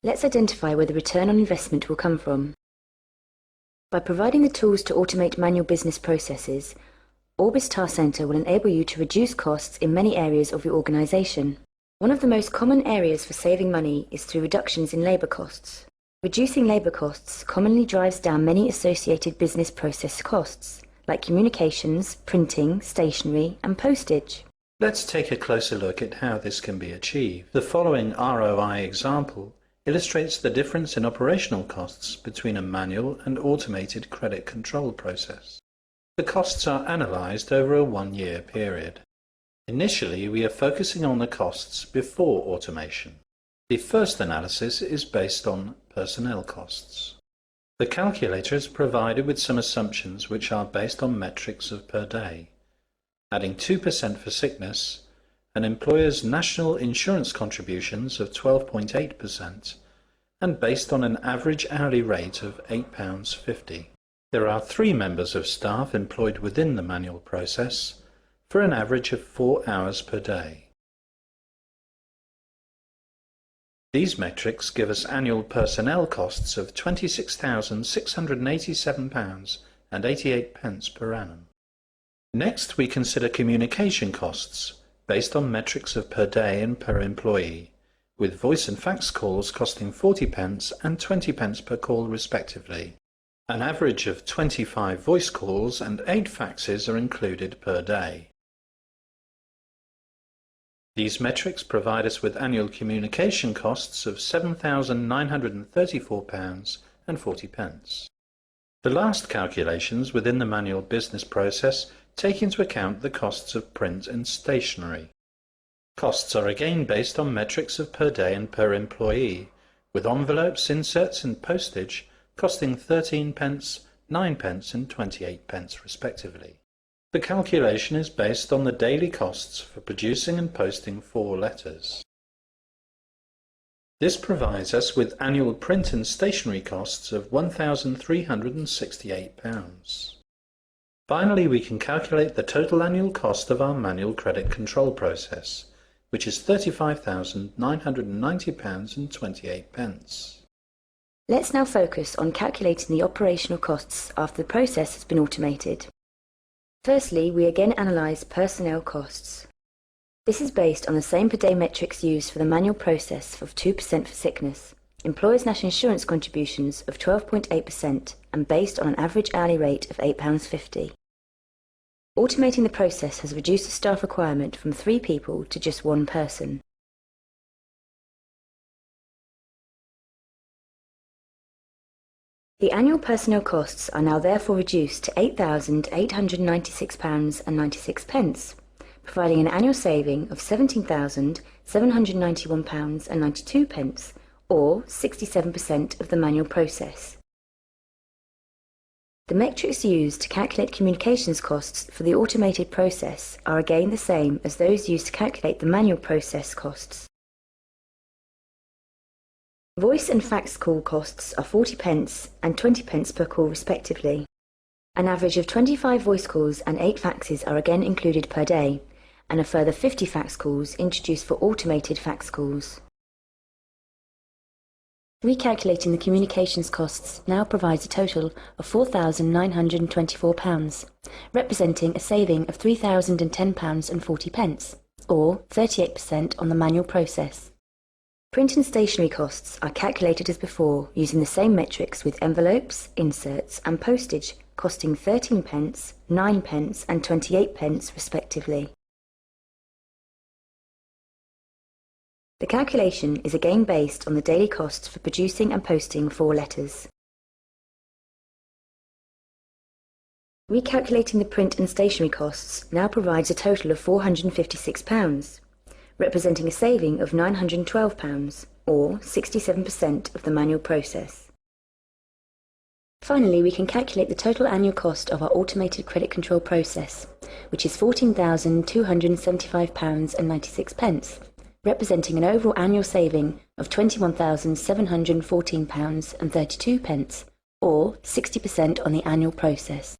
Let's identify where the return on investment will come from. By providing the tools to automate manual business processes, Orbis TaskCentre will enable you to reduce costs in many areas of your organisation. One of the most common areas for saving money is through reductions in labour costs. Reducing labour costs commonly drives down many associated business process costs, like communications, printing, stationery, and postage. Let's take a closer look at how this can be achieved. The following ROI example illustrates the difference in operational costs between a manual and automated credit control process. The costs are analysed over a 1-year period. Initially, we are focusing on the costs before automation. The first analysis is based on personnel costs. The calculator is provided with some assumptions which are based on metrics of per day, adding 2% for sickness, an employer's national insurance contributions of 12.8%, and based on an average hourly rate of £8.50. There are 3 members of staff employed within the manual process for an average of 4 hours per day. These metrics give us annual personnel costs of £26,687.88 per annum. Next, we consider communication costs based on metrics of per day and per employee, with voice and fax calls costing 40p and 20p per call respectively. An average of 25 voice calls and 8 faxes are included per day. These metrics provide us with annual communication costs of £7,934.40. The last calculations within the manual business process take into account the costs of print and stationery. Costs are again based on metrics of per day and per employee, with envelopes, inserts and postage costing 13p, 9p and 28p respectively. The calculation is based on the daily costs for producing and posting 4 letters. This provides us with annual print and stationery costs of £1,368. Finally, we can calculate the total annual cost of our manual credit control process, which is £35,990.28. Let's now focus on calculating the operational costs after the process has been automated. Firstly, we again analyse personnel costs. This is based on the same per day metrics used for the manual process of 2% for sickness, employers' national insurance contributions of 12.8% and based on an average hourly rate of £8.50. Automating the process has reduced the staff requirement from 3 people to just 1 person. The annual personnel costs are now therefore reduced to £8,896.96, providing an annual saving of £17,791.92, or 67% of the manual process. The metrics used to calculate communications costs for the automated process are again the same as those used to calculate the manual process costs. Voice and fax call costs are 40p and 20p per call respectively. An average of 25 voice calls and 8 faxes are again included per day, and a further 50 fax calls introduced for automated fax calls. Recalculating the communications costs now provides a total of £4,924, representing a saving of £3,010.40, or 38% on the manual process. Print and stationery costs are calculated as before using the same metrics, with envelopes, inserts and postage costing 13p, 9p and 28p respectively. The calculation is again based on the daily costs for producing and posting 4 letters. Recalculating the print and stationery costs now provides a total of £456, representing a saving of £912, or 67% of the manual process. Finally, we can calculate the total annual cost of our automated credit control process, which is £14,275.96, representing an overall annual saving of £21,714.32, or 60% on the annual process.